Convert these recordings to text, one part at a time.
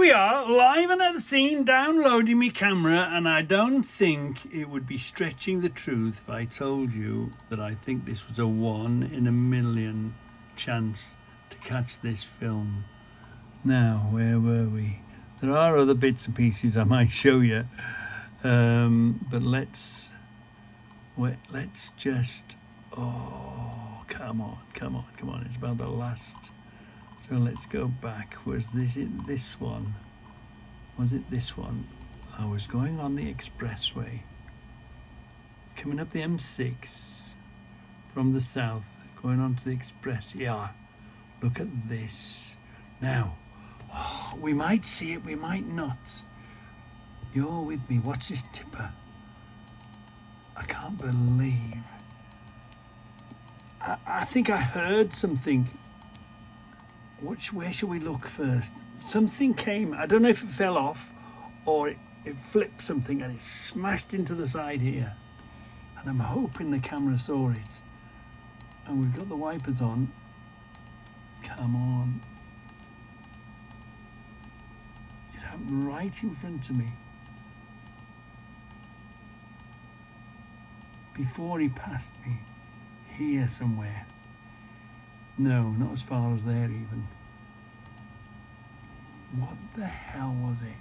we are, live and at the scene, downloading my camera, and I don't think it would be stretching the truth if I told you that I think this was a 1 in a million chance to catch this film. Now, where were we? There are other bits and pieces I might show you, but let's just, oh, come on, it's about the last. So let's go back. Was this one? Was it this one? I was going on the expressway, coming up the M6 from the south, going on to the express. Yeah, look at this. Now, we might see it, we might not. You're with me. Watch this tipper. I can't believe. I think I heard something. Where should we look first? Something came. I don't know if it fell off or it flipped something and it smashed into the side here. And I'm hoping the camera saw it. And we've got the wipers on. Come on. It happened right in front of me. Before he passed me. Here somewhere. No, not as far as there even. What the hell was it?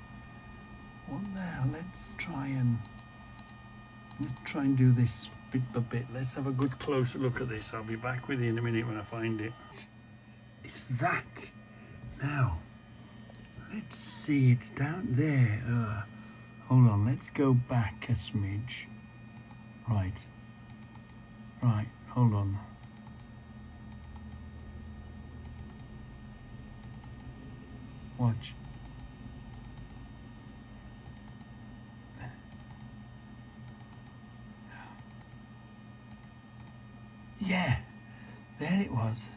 What the hell? Let's try and do this bit by bit. Let's have a good closer look at this. I'll be back with you in a minute when I find it. It's that. Now, let's see. It's down there. Hold on. Let's go back a smidge. Right. Hold on. Watch. Yeah, there it was.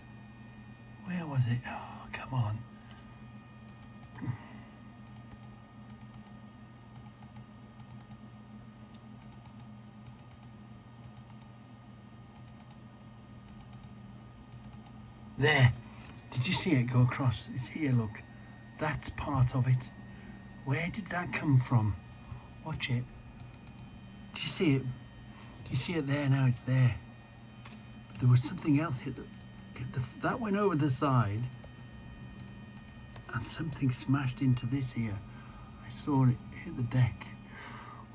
Where was it? Oh, come on. There. Did you see it go across? It's here, look. That's part of it. Where did that come from? Watch it. Do you see it? Do you see it there now? It's there. But there was something else hit that went over the side and something smashed into this here. I saw it hit the deck.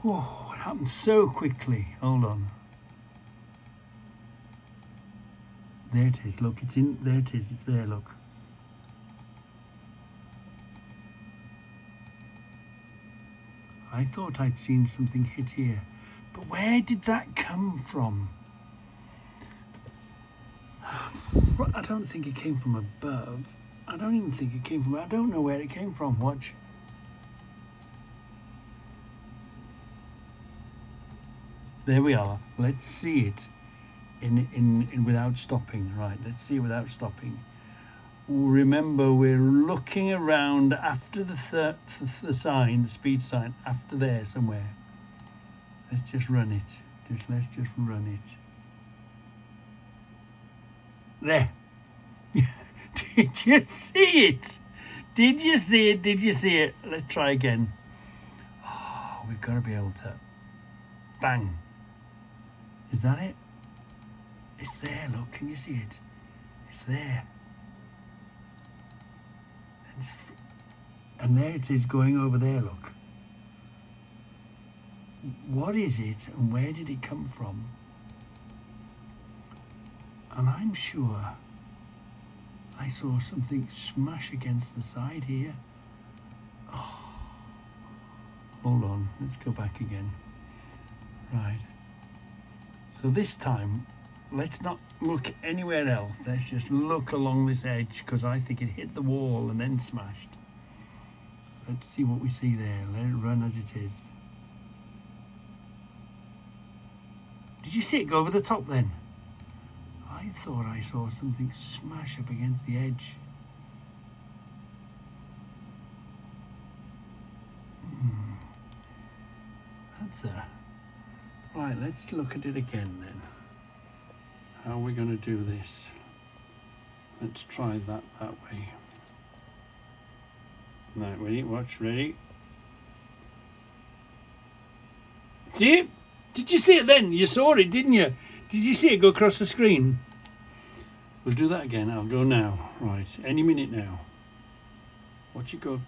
Oh, it happened so quickly. Hold on. There it is. Look, it's in. There it is. It's there. Look. I thought I'd seen something hit here, but where did that come from? I don't think it came from above. I don't even think it came from. I don't know where it came from. Watch. There we are. Let's see it in without stopping. Right. Let's see it without stopping. Remember, we're looking around after the sign, the speed sign, after there somewhere. Let's just run it. Let's just run it. There. Did you see it? Did you see it? Did you see it? Let's try again. Oh, we've got to be able to. Bang. Is that it? It's there, look. Can you see it? It's there. And there it is going over there, look. What is it and where did it come from? And I'm sure I saw something smash against the side here. Oh. Hold on, let's go back again. Right. So this time, let's not look anywhere else. Let's just look along this edge because I think it hit the wall and then smashed. Let's see what we see there. Let it run as it is. Did you see it go over the top then? I thought I saw something smash up against the edge. That's a... Right, let's look at it again then. How are we going to do this? Let's try that way. Right, ready, watch, ready. See it? Did you see it then? You saw it, didn't you? Did you see it go across the screen? We'll do that again. I'll go now. Right, any minute now. Watch it go.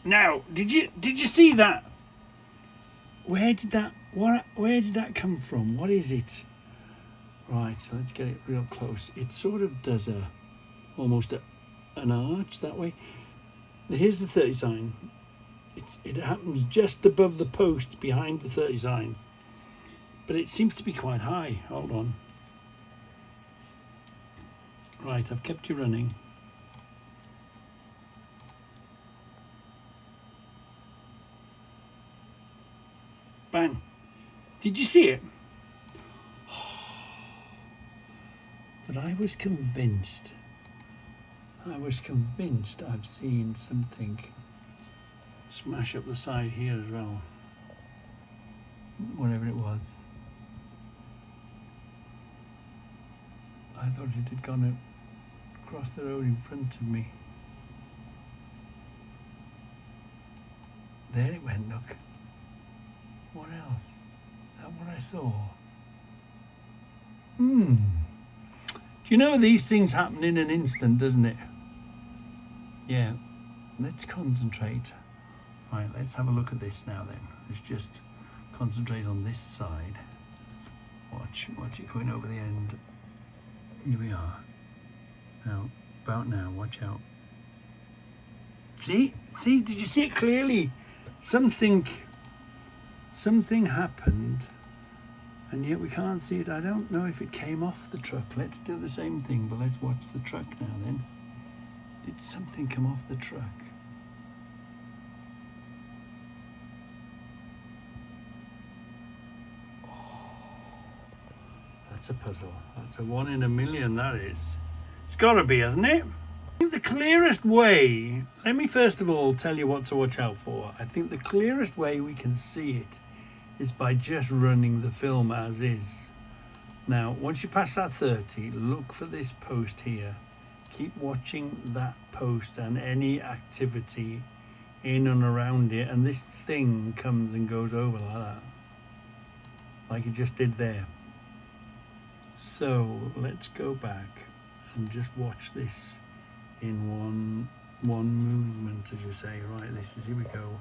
Now, did you see that? Where did that come from? What is it? Right, so let's get it real close. It sort of does almost an arch that way. Here's the 30 sign. It happens just above the post behind the 30 sign. But it seems to be quite high. Hold on. Right, I've kept you running. Bang. Did you see it? But I was convinced I've seen something smash up the side here as well. Whatever it was. I thought it had gone across the road in front of me. There it went, look. What else? Is that what I saw? Do you know these things happen in an instant, doesn't it? Yeah. Let's concentrate. Right, let's have a look at this now then. Let's just concentrate on this side. Watch it going over the end. Here we are. Now, about now, watch out. See, did you see it clearly? Something happened, and yet we can't see it. I don't know if it came off the truck. Let's do the same thing, but let's watch the truck now then. Did something come off the truck? That's a puzzle. That's a 1 in a million, that is. It's got to be, hasn't it? I think the clearest way, let me first of all tell you what to watch out for. I think the clearest way we can see it is by just running the film as is. Now, once you pass that 30, look for this post here. Keep watching that post and any activity in and around it, and this thing comes and goes over like that. Like it just did there. So let's go back and just watch this in one movement, as you say. Right, here we go.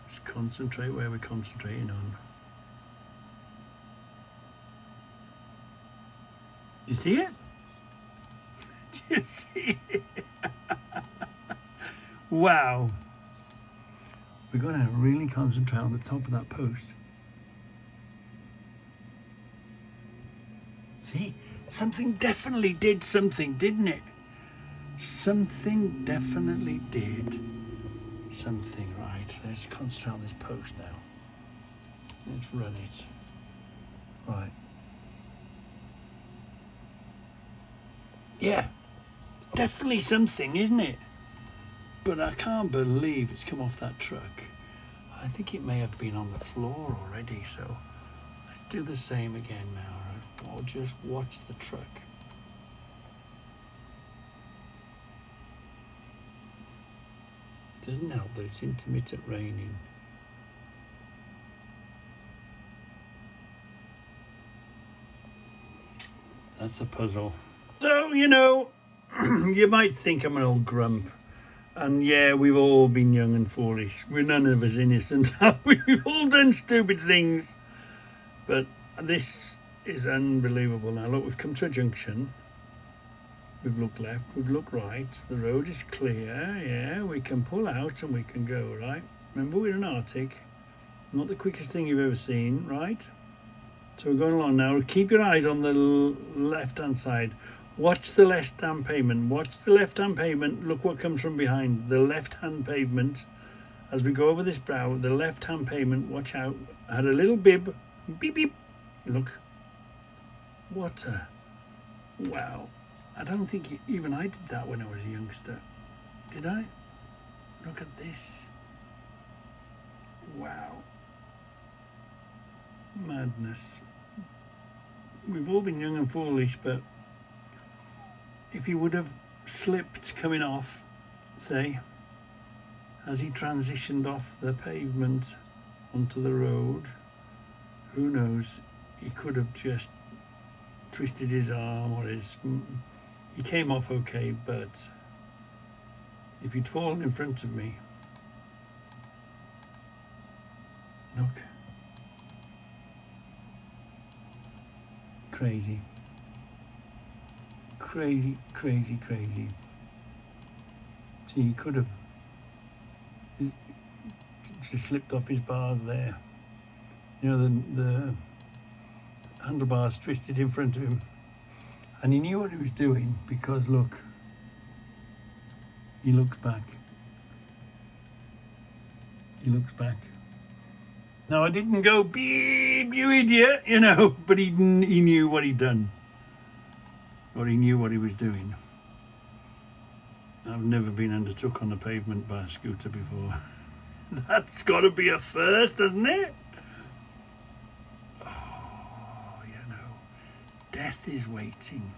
Just concentrate where we're concentrating on. Do you see it? Do you see it? Wow. We're going to really concentrate on the top of that post. See, something definitely did something, didn't it? Something definitely did something. Right, let's concentrate on this post now. Let's run it. Right. Yeah, definitely something, isn't it? But I can't believe it's come off that truck. I think it may have been on the floor already, so let's do the same again now. Or just watch the truck. Doesn't help that it's intermittent raining. That's a puzzle. So, you know, you might think I'm an old grump. And yeah, we've all been young and foolish. We're none of us innocent. We've all done stupid things. But this is unbelievable. Now look, we've come to a junction. We've looked left, we've looked right. The road is clear. Yeah, we can pull out and we can go, right? Remember, we're in Arctic. Not the quickest thing you've ever seen, right? So we're going along now. Keep your eyes on the left-hand side. Watch the left-hand pavement. Watch the left-hand pavement. Look what comes from behind. The left-hand pavement. As we go over this brow, the left-hand pavement, watch out. I had a little bib. Beep, beep. Look. What a... Wow. I don't think even I did that when I was a youngster. Did I? Look at this. Wow. Madness. We've all been young and foolish, but if you would have slipped coming off, say, as he transitioned off the pavement onto the road. Who knows? He could have just twisted his arm or his... He came off okay, but if he'd fallen in front of me... Look. Crazy. Crazy, crazy, crazy. See, he could have just slipped off his bars there. You know, the handlebars twisted in front of him. And he knew what he was doing because, look, he looks back. He looks back. Now, I didn't go, beep, you idiot, you know, but he knew what he'd done. Or he knew what he was doing. I've never been undertook on the pavement by a scooter before. That's got to be a first, hasn't it? Oh, you know, death is waiting.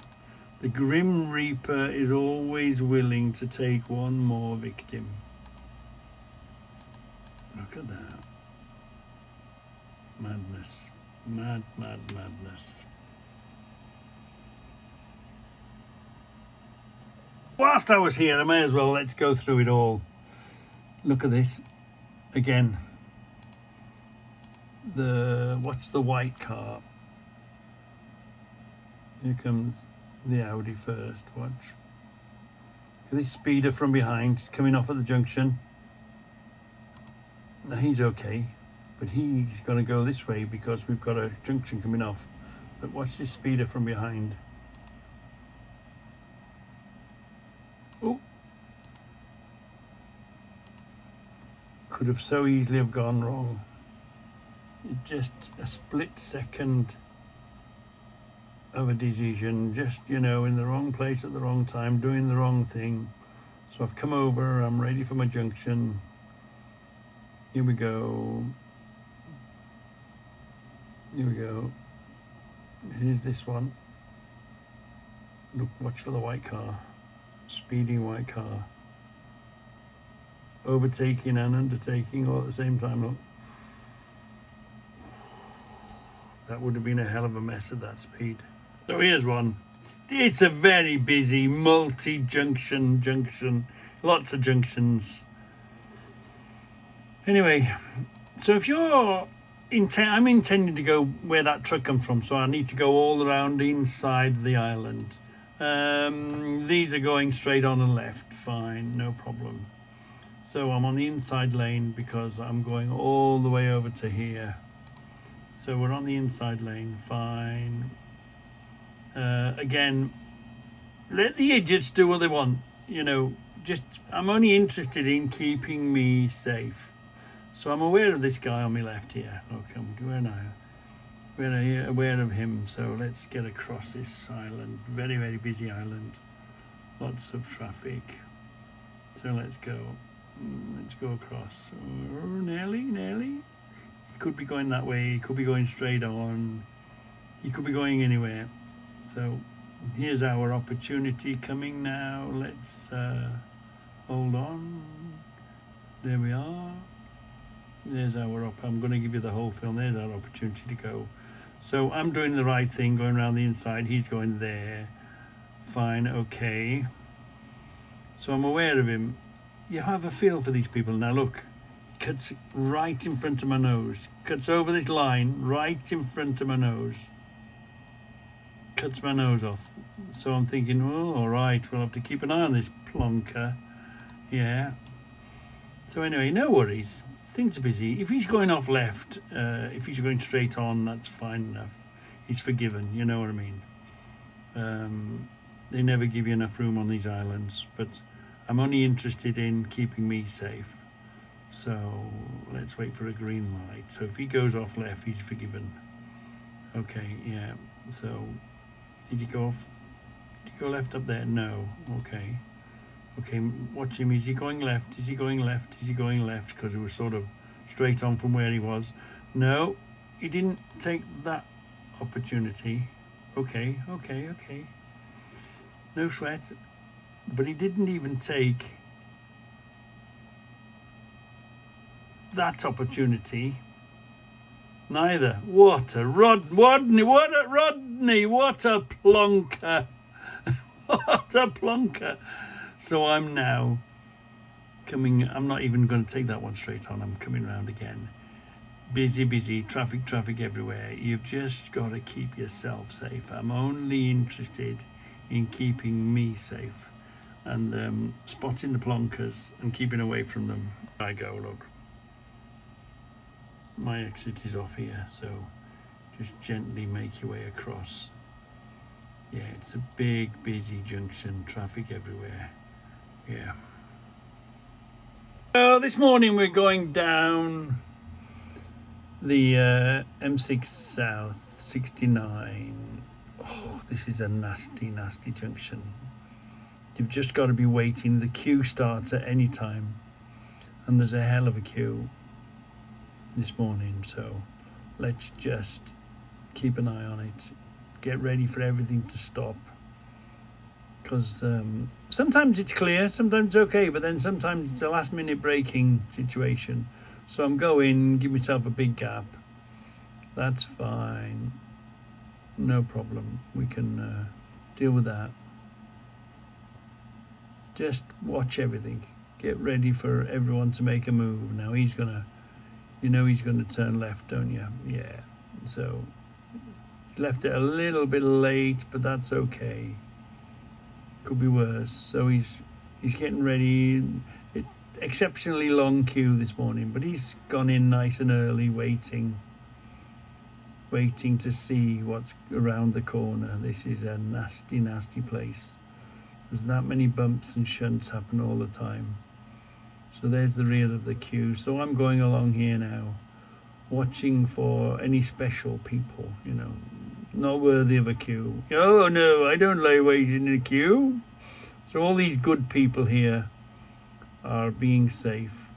The Grim Reaper is always willing to take one more victim. Look at that. Madness. Mad, mad, madness. Whilst I was here, I may as well, let's go through it all. Look at this. Again. What's the white car? Here comes the Audi first, watch. This speeder from behind, he's coming off at the junction. Now he's okay, but he's going to go this way because we've got a junction coming off. But watch this speeder from behind. Oh, could have so easily have gone wrong. Just a split second of a decision, just, you know, in the wrong place at the wrong time, doing the wrong thing. So I've come over, I'm ready for my junction. Here we go. Here we go. Here's this one. Look, watch for the white car. Speeding white car. Overtaking and undertaking all at the same time. Look. That would have been a hell of a mess at that speed. So here's one. It's a very busy multi-junction junction. Lots of junctions. Anyway, so if you're I'm intending to go where that truck comes from, so I need to go all around inside the island. These are going straight on and left, fine, no problem. So I'm on the inside lane because I'm going all the way over to here. So we're on the inside lane, fine. Again, let the idiots do what they want, you know, I'm only interested in keeping me safe. So I'm aware of this guy on my left here. Look, I'm aware now. We're aware of him, so let's get across this island. Very, very busy island. Lots of traffic. So let's go. Let's go across. Oh, nearly. He could be going that way. He could be going straight on. He could be going anywhere. So here's our opportunity coming now. Let's hold on. There we are. There's I'm going to give you the whole film. There's our opportunity to go. So I'm doing the right thing, going around the inside. He's going there. Fine, okay. So I'm aware of him. You have a feel for these people. Now look, he cuts right in front of my nose. Cuts over this line right in front of my nose. Cuts my nose off. So I'm thinking, oh, all right, we'll have to keep an eye on this plonker. Yeah. So anyway, no worries. Things are busy. If he's going off left, if he's going straight on, that's fine enough. He's forgiven, you know what I mean. They never give you enough room on these islands, but I'm only interested in keeping me safe. So let's wait for a green light. So if he goes off left, he's forgiven. Okay, yeah. So did he go off? Did he go left up there? No. Okay. Okay, watch him. Is he going left? Is he going left? Is he going left? Because it was sort of straight on from where he was. No, he didn't take that opportunity. Okay. No sweat. but he didn't even take that opportunity. Neither. What a Rodney! What a Rodney! What a plonker! What a plonker! So I'm now coming. I'm not even going to take that one straight on. I'm coming round again. Busy, traffic everywhere. You've just got to keep yourself safe. I'm only interested in keeping me safe and spotting the plonkers and keeping away from them. I go, look. My exit is off here, so just gently make your way across. Yeah, it's a big, busy junction, traffic everywhere. Yeah. So this morning we're going down the M6 South 69. Oh, this is a nasty junction. You've just got to be waiting. The queue starts at any time, and there's a hell of a queue this morning, so let's just keep an eye on it, get ready for everything to stop, because sometimes it's clear, sometimes it's okay, but then sometimes it's a last minute braking situation. So I'm going, give myself a big gap. That's fine, no problem, we can deal with that. Just watch everything, get ready for everyone to make a move. Now he's gonna turn left, don't you? Yeah. So left it a little bit late, but that's okay. Could be worse. So he's getting ready. Exceptionally long queue this morning, but he's gone in nice and early, waiting to see what's around the corner. This is a nasty place. There's that many bumps and shunts happen all the time. So there's the rear of the queue. So I'm going along here now, watching for any special people, not worthy of a queue. Oh no, I don't like waiting in a queue. So all these good people here are being safe.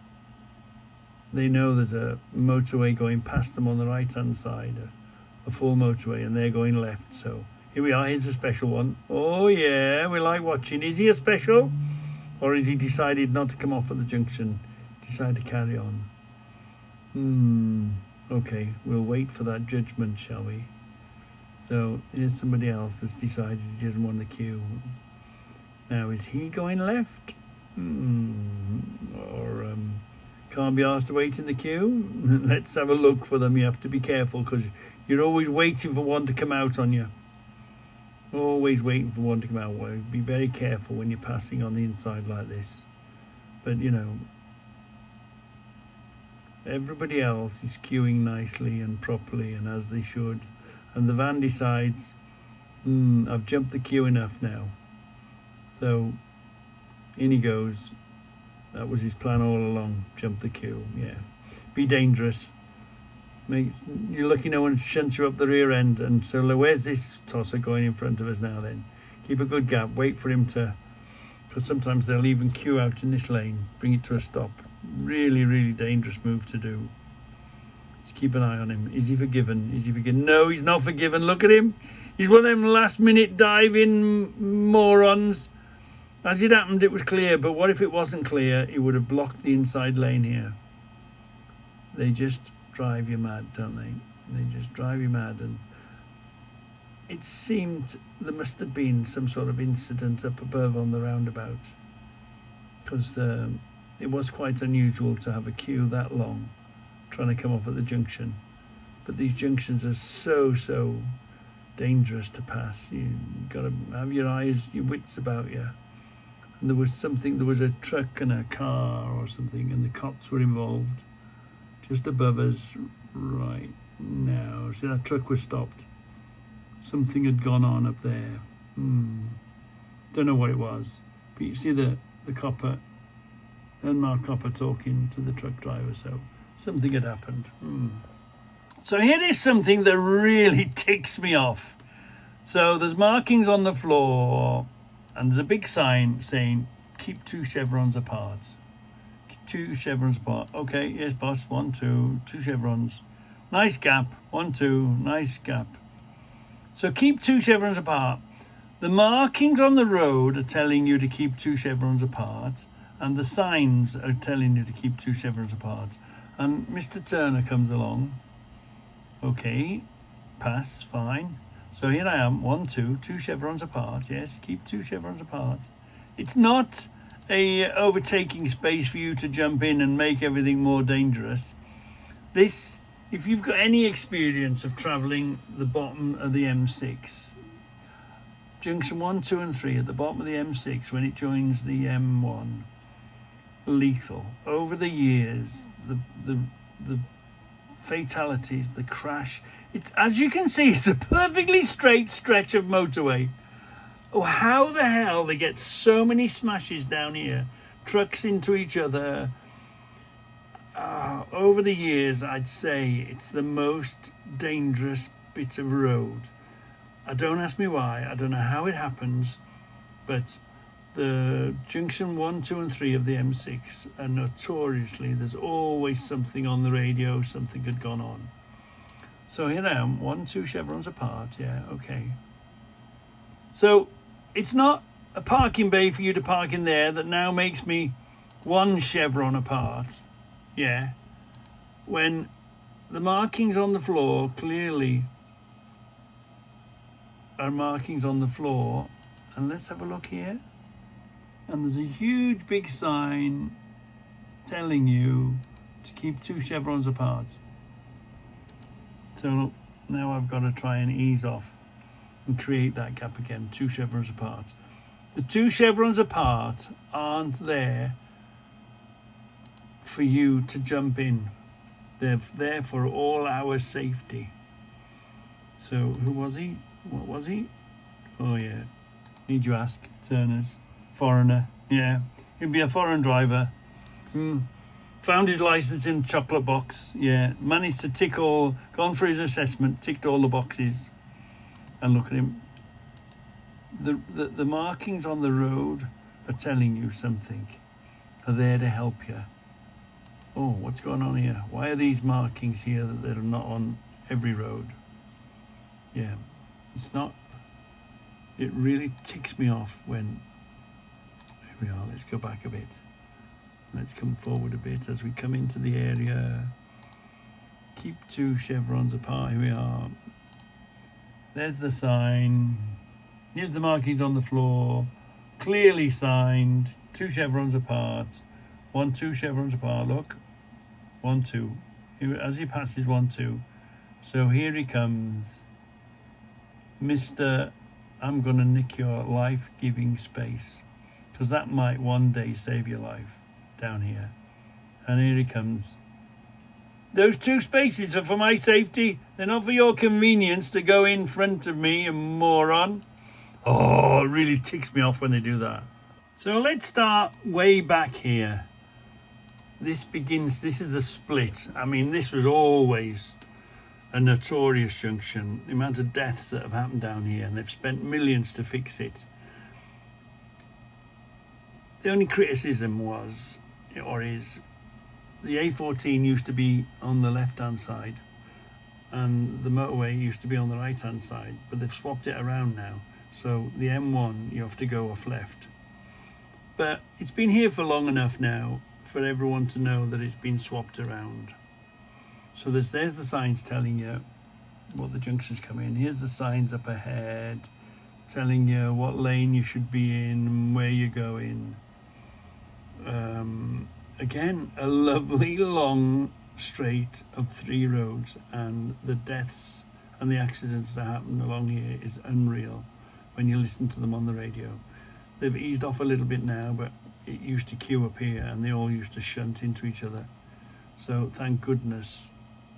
They know there's a motorway going past them on the right hand side, a full motorway, and they're going left. So here we are, here's a special one. Oh yeah, we like watching. Is he a special? Or has he decided not to come off at the junction, decide to carry on? Okay, we'll wait for that judgment, shall we? So here's somebody else that's decided he doesn't want the queue. Now, is he going left? Or can't be asked to wait in the queue? Let's have a look for them. You have to be careful, because you're always waiting for one to come out on you. Always waiting for one to come out. Well, be very careful when you're passing on the inside like this. But everybody else is queuing nicely and properly and as they should. And the van decides, I've jumped the queue enough now. So in he goes. That was his plan all along, jump the queue. Yeah, be dangerous. You're lucky no one shunts you up the rear end. And so where's this tosser going in front of us now then? Keep a good gap, wait for him to, because sometimes they'll even queue out in this lane, bring it to a stop. Really dangerous move to do. Just keep an eye on him. Is he forgiven? No, he's not forgiven. Look at him. He's one of them last minute diving morons. As it happened, it was clear, but what if it wasn't clear? He would have blocked the inside lane here. They just drive you mad, don't they? They just drive you mad. And it seemed there must have been some sort of incident up above on the roundabout, because it was quite unusual to have a queue that long trying to come off at the junction. But these junctions are so dangerous to pass. You've got to have your wits about you. And there was a truck and a car or something, and the cops were involved just above us right now. See, that truck was stopped. Something had gone on up there. Don't know what it was, but you see the copper, unmarked copper, talking to the truck driver, so something had happened. So here is something that really ticks me off. So there's markings on the floor, and there's a big sign saying, keep 2 chevrons apart. Keep 2 chevrons apart. Okay, yes, boss, 1, 2 chevrons. Nice gap, 1, 2, nice gap. So keep 2 chevrons apart. The markings on the road are telling you to keep 2 chevrons apart, and the signs are telling you to keep 2 chevrons apart. And Mr. Turner comes along. Okay, pass, fine. So here I am, 1, 2 chevrons apart. Yes, keep 2 chevrons apart. It's not a overtaking space for you to jump in and make everything more dangerous. This, if you've got any experience of travelling the bottom of the M6, junction 1, 2 and 3 at the bottom of the M6 when it joins the M1, lethal. Over the years, the fatalities, the crash, it's, as you can see, it's a perfectly straight stretch of motorway. Oh, how the hell they get so many smashes down here, trucks into each other. Over the years, I'd say it's the most dangerous bit of road. Don't ask me why, I don't know how it happens, but the junction 1, 2 and 3 of the M6 are notoriously, there's always something on the radio, something had gone on. So here I am, 1, 2 chevrons apart, yeah, okay. So it's not a parking bay for you to park in there that now makes me 1 chevron apart, yeah, when the markings on the floor clearly are markings on the floor. And let's have a look here. And there's a huge big sign telling you to keep 2 chevrons apart. So now I've got to try and ease off and create that gap again, 2 chevrons apart. The 2 chevrons apart aren't there for you to jump in. They're there for all our safety. So who was he? What was he? Oh yeah, need you ask? Turner's. Foreigner, yeah. He'd be a foreign driver. Found his license in a chocolate box, yeah. Managed to tick all, gone for his assessment, ticked all the boxes. And look at him. The markings on the road are telling you something. Are there to help you. Oh, what's going on here? Why are these markings here that are not on every road? Yeah, it's not. It really ticks me off when. Here we are, let's go back a bit. Let's come forward a bit as we come into the area. Keep 2 chevrons apart, here we are. There's the sign. Here's the markings on the floor. Clearly signed, 2 chevrons apart. 1, 2 chevrons apart, look. 1, 2. As he passes 1, 2. So here he comes. Mr. I'm gonna nick your life-giving space. Because that might one day save your life down here. And here he comes. Those 2 spaces are for my safety. They're not for your convenience to go in front of me, you moron. Oh, it really ticks me off when they do that. So let's start way back here. This is the split. I mean, this was always a notorious junction. The amount of deaths that have happened down here, and they've spent millions to fix it. The only criticism was, or is, the A14 used to be on the left-hand side and the motorway used to be on the right-hand side, but they've swapped it around now. So the M1, you have to go off left. But it's been here for long enough now for everyone to know that it's been swapped around. So there's the signs telling you what the junctions come in. Here's the signs up ahead telling you what lane you should be in and where you're going. Again, a lovely long straight of 3 roads, and the deaths and the accidents that happen along here is unreal when you listen to them on the radio. They've eased off a little bit now, but it used to queue up here and they all used to shunt into each other. So thank goodness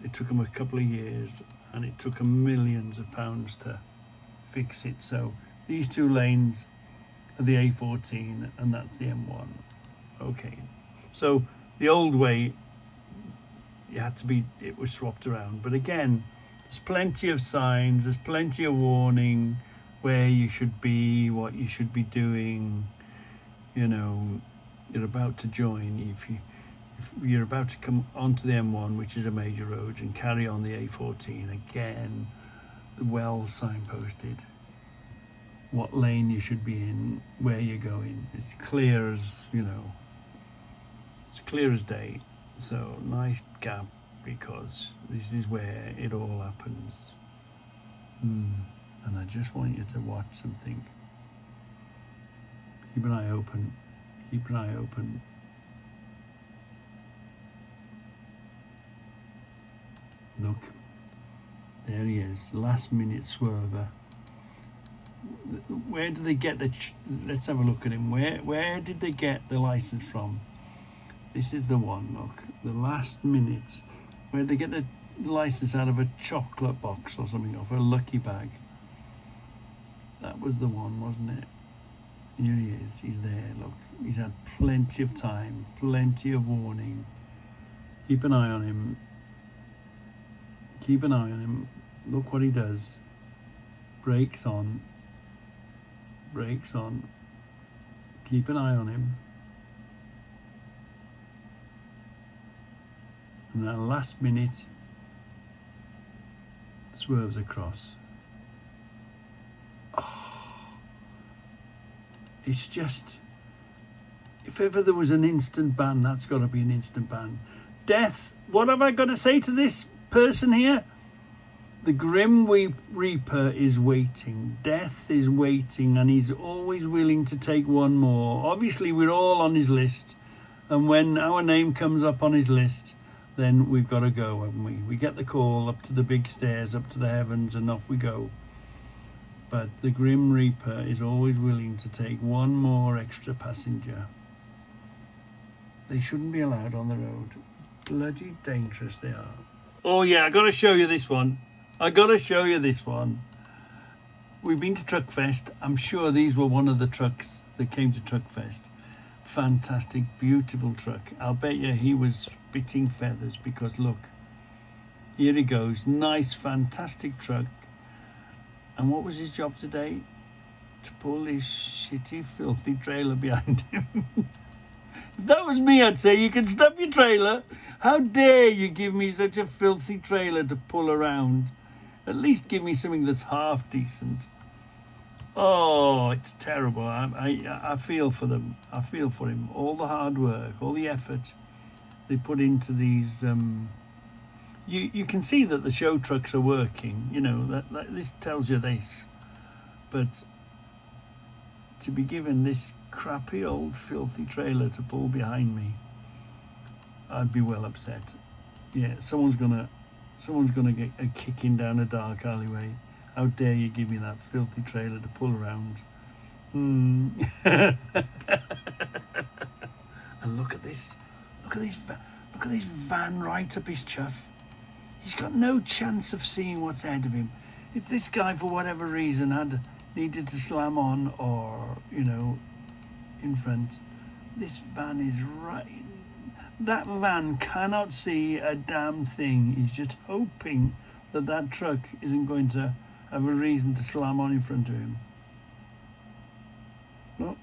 it took them a couple of years and it took them millions of pounds to fix it. So these 2 lanes are the A14 and that's the M1. Okay, so the old way it was swapped around, but again, there's plenty of signs, there's plenty of warning where you should be, what you should be doing. You know, you're about to join, if you're about to come onto the M1, which is a major road, and carry on the A14, again, well signposted. what lane you should be in, where you're going. It's clear as, you know, it's clear as day. So nice gap, because this is where it all happens. And I just want you to watch something. Keep an eye open. Keep an eye open. Look, there he is, last minute swerver. Where do they get the? Let's have a look at him. Where did they get the license from? This is the one. Look, the last minute. Where did they get the license out of a chocolate box or something, off a lucky bag? That was the one, wasn't it? Here he is. He's there. Look, he's had plenty of time, plenty of warning. Keep an eye on him. Keep an eye on him. Look what he does. Brakes on. Brakes on. Keep an eye on him. And that last minute swerves across. Oh, it's just, if ever there was an instant ban, that's got to be an instant ban. Death, what have I got to say to this person here? The Grim Reaper is waiting. Death is waiting, and he's always willing to take one more. Obviously, we're all on his list, and when our name comes up on his list, then we've got to go, haven't we? We get the call up to the big stairs, up to the heavens, and off we go. But the Grim Reaper is always willing to take one more extra passenger. They shouldn't be allowed on the road. Bloody dangerous they are. Oh yeah, I got to show you this one. I got to show you this one. We've been to Truckfest. I'm sure these were one of the trucks that came to Truckfest. Fantastic, beautiful truck. I'll bet you he was spitting feathers, because look, here he goes. Nice, fantastic truck. And what was his job today? To pull his shitty, filthy trailer behind him. If that was me, I'd say, you can stuff your trailer. How dare you give me such a filthy trailer to pull around? At least give me something that's half decent. Oh, it's terrible. I feel for them. I feel for him. All the hard work, all the effort they put into these. You can see that the show trucks are working. You know, that this tells you this. But to be given this crappy old filthy trailer to pull behind me, I'd be well upset. Yeah, someone's gonna get a kicking down a dark alleyway. How dare you give me that filthy trailer to pull around? And look at this. Look at this van right up his chuff. He's got no chance of seeing what's ahead of him. If this guy, for whatever reason, had needed to slam on, or, you know, in front, this van is right. That van cannot see a damn thing. He's just hoping that that truck isn't going to have a reason to slam on in front of him. Well,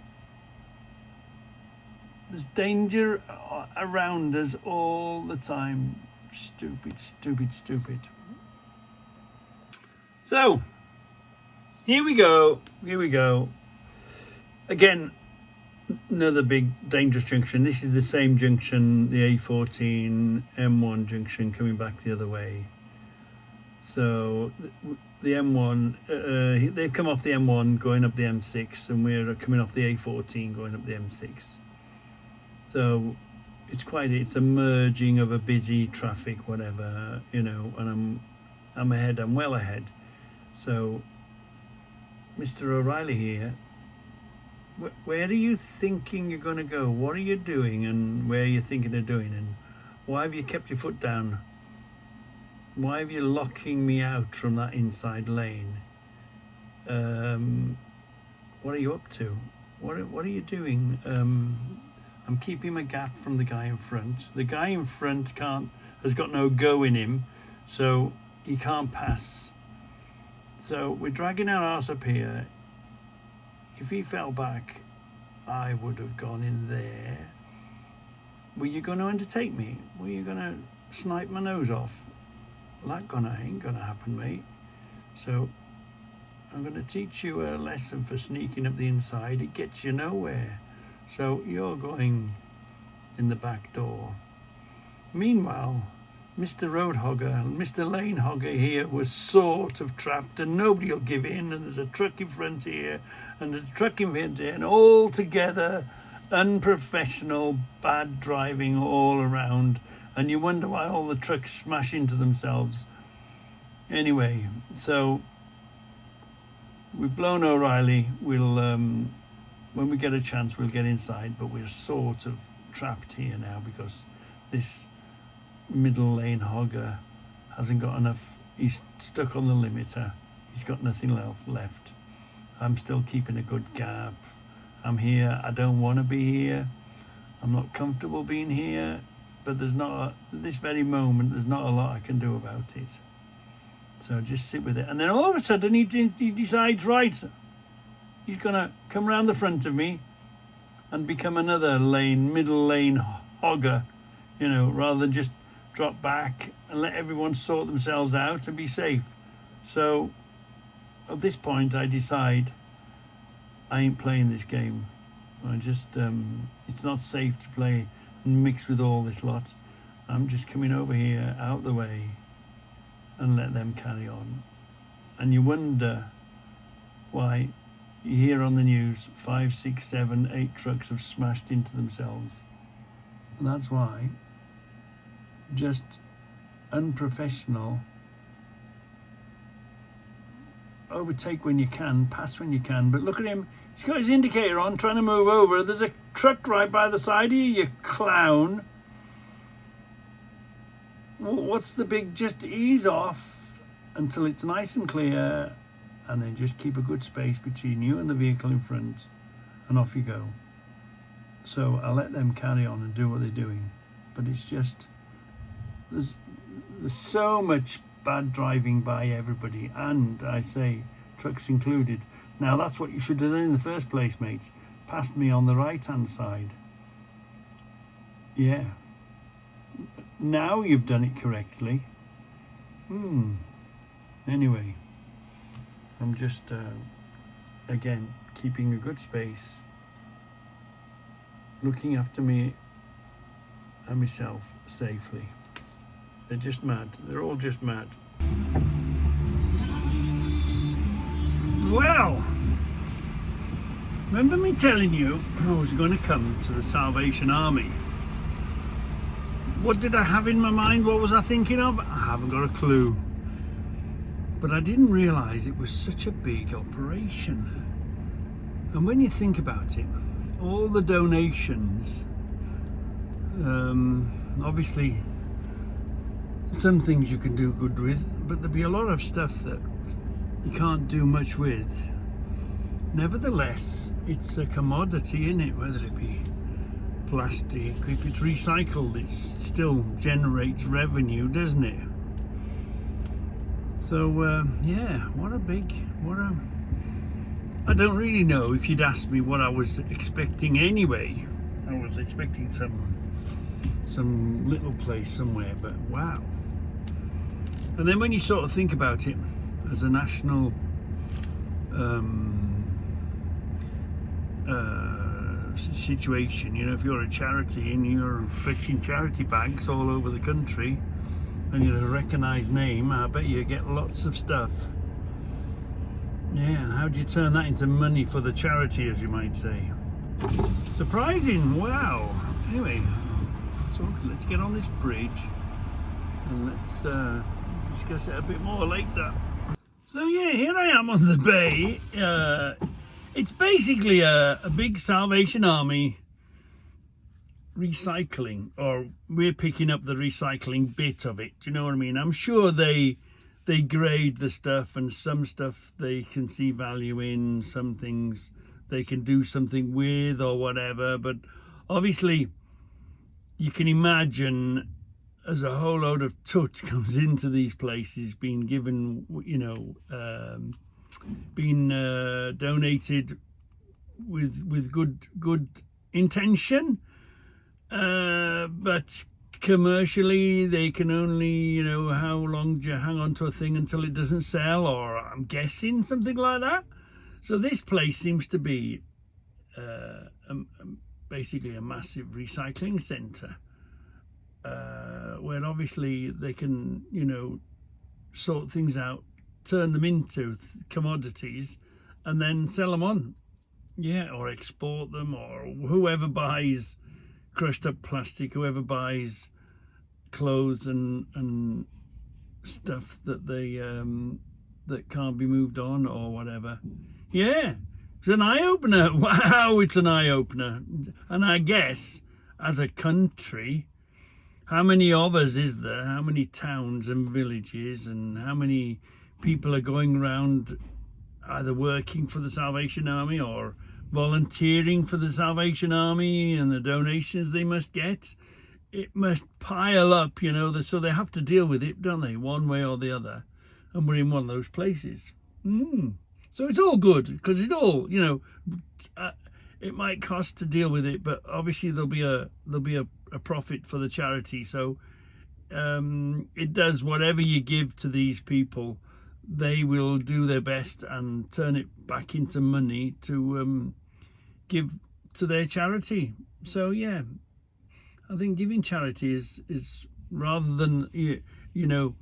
there's danger around us all the time. Stupid, stupid, stupid. So, here we go. Here we go. Again, another big dangerous junction. This is the same junction, the A14 M1 junction coming back the other way. So the M1, they've come off the M1 going up the M6, and we're coming off the A14 going up the M6. So it's a merging of a busy traffic, whatever, you know, and I'm ahead, I'm well ahead. So Mr. O'Reilly here, where are you thinking you're going to go? What are you doing, and where are you thinking of doing, and why have you kept your foot down? Why have you locking me out from that inside lane? What are you up to? What are you doing? I'm keeping a gap from the guy in front. The guy in front has got no go in him, so he can't pass. So we're dragging our arse up here. If he fell back, I would have gone in there. Were you going to undertake me? Were you going to snipe my nose off? Well, that ain't gonna happen, mate. So I'm going to teach you a lesson for sneaking up the inside. It gets you nowhere. So you're going in the back door. Meanwhile, Mr. Road Hogger, Mr. Lane Hogger here was sort of trapped, and nobody will give in, and there's a truck in front here, and there's a truck in front here, and all together, unprofessional, bad driving all around, and you wonder why all the trucks smash into themselves. Anyway, so we've blown O'Reilly. We'll, when we get a chance, we'll get inside, but we're sort of trapped here now because this middle lane hogger hasn't got enough. He's stuck on the limiter. He's got nothing left. I'm still keeping a good gap. I'm here. I don't want to be here. I'm not comfortable being here, but there's not this very moment, there's not a lot I can do about it. So just sit with it. And then all of a sudden he decides, right, he's gonna come round the front of me and become another middle lane hogger, rather than just drop back and let everyone sort themselves out and be safe. So at this point I decide I ain't playing this game. I just it's not safe to play and mix with all this lot. I'm just coming over here out the way and let them carry on. And you wonder why you hear on the news 5, 6, 7, 8 trucks have smashed into themselves. And that's why just unprofessional. Overtake when you can, pass when you can, but look at him, he's got his indicator on, trying to move over. There's a truck right by the side of you, you clown. What's the big, just ease off until it's nice and clear, and then just keep a good space between you and the vehicle in front, and off you go. So I'll let them carry on and do what they're doing, but it's just, there's so much bad driving by everybody, and I say trucks included. Now that's what you should have done in the first place, mate. Passed me on the right hand side. Yeah, now you've done it correctly. Anyway, I'm just again keeping a good space, looking after me and myself safely. They're just mad. They're all just mad. Well, remember me telling you I was going to come to the Salvation Army? What did I have in my mind? What was I thinking of? I haven't got a clue. But I didn't realise it was such a big operation. And when you think about it, all the donations, obviously some things you can do good with, but there'll be a lot of stuff that you can't do much with. Nevertheless, it's a commodity, isn't it? Whether it be plastic, if it's recycled, it still generates revenue, doesn't it? So yeah, I don't really know. If you'd asked me what I was expecting anyway, I was expecting some little place somewhere, but wow. And then when you sort of think about it as a national situation, if you're a charity and you're fetching charity bags all over the country and you're a recognised name, I bet you get lots of stuff. Yeah, and how do you turn that into money for the charity, as you might say? Surprising, wow. Anyway, so let's get on this bridge and let's discuss it a bit more later. So yeah, here I am on the bay. It's basically a big Salvation Army recycling, or we're picking up the recycling bit of it. Do you know what I mean? I'm sure they grade the stuff, and some stuff they can see value in, some things they can do something with or whatever, but obviously you can imagine as a whole load of tut comes into these places, being given, being donated with good intention, but commercially they can only, you know, how long do you hang on to a thing until it doesn't sell, or I'm guessing something like that. So this place seems to be basically a massive recycling centre, where obviously they can, you know, sort things out, turn them into commodities, and then sell them on, yeah, or export them, or whoever buys crushed up plastic, whoever buys clothes and stuff that they that can't be moved on or whatever. Yeah, it's an eye-opener. Wow, it's an eye-opener. And I guess as a country, how many of us is there? How many towns and villages, and how many people are going around either working for the Salvation Army or volunteering for the Salvation Army, and the donations they must get? It must pile up, you know, so they have to deal with it, don't they, one way or the other. And we're in one of those places. So it's all good, because it all, you know, it might cost to deal with it, but obviously there'll be a profit for the charity. So it does whatever you give to these people, they will do their best and turn it back into money to give to their charity. So yeah, I think giving charity is rather than, you know,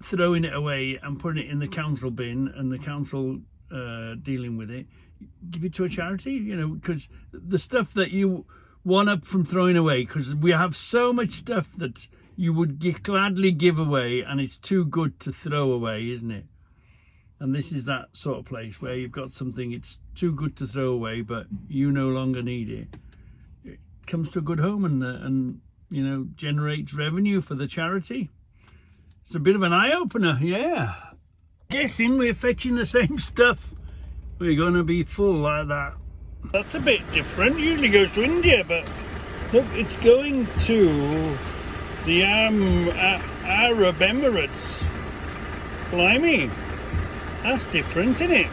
throwing it away and putting it in the council bin and the council dealing with it, give it to a charity, you know, because the stuff that you want up from throwing away, because we have so much stuff that you would gladly give away and it's too good to throw away, isn't it? And this is that sort of place where you've got something, it's too good to throw away, but you no longer need it. It comes to a good home and you know, generates revenue for the charity. It's a bit of an eye-opener, yeah. Guessing we're fetching the same stuff. We're going to be full like that. That's a bit different. Usually goes to India, but look, it's going to the Arab Emirates. Blimey, that's different, isn't it?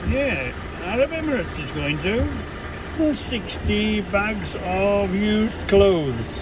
Yeah, Arab Emirates is going to. 60 bags of used clothes.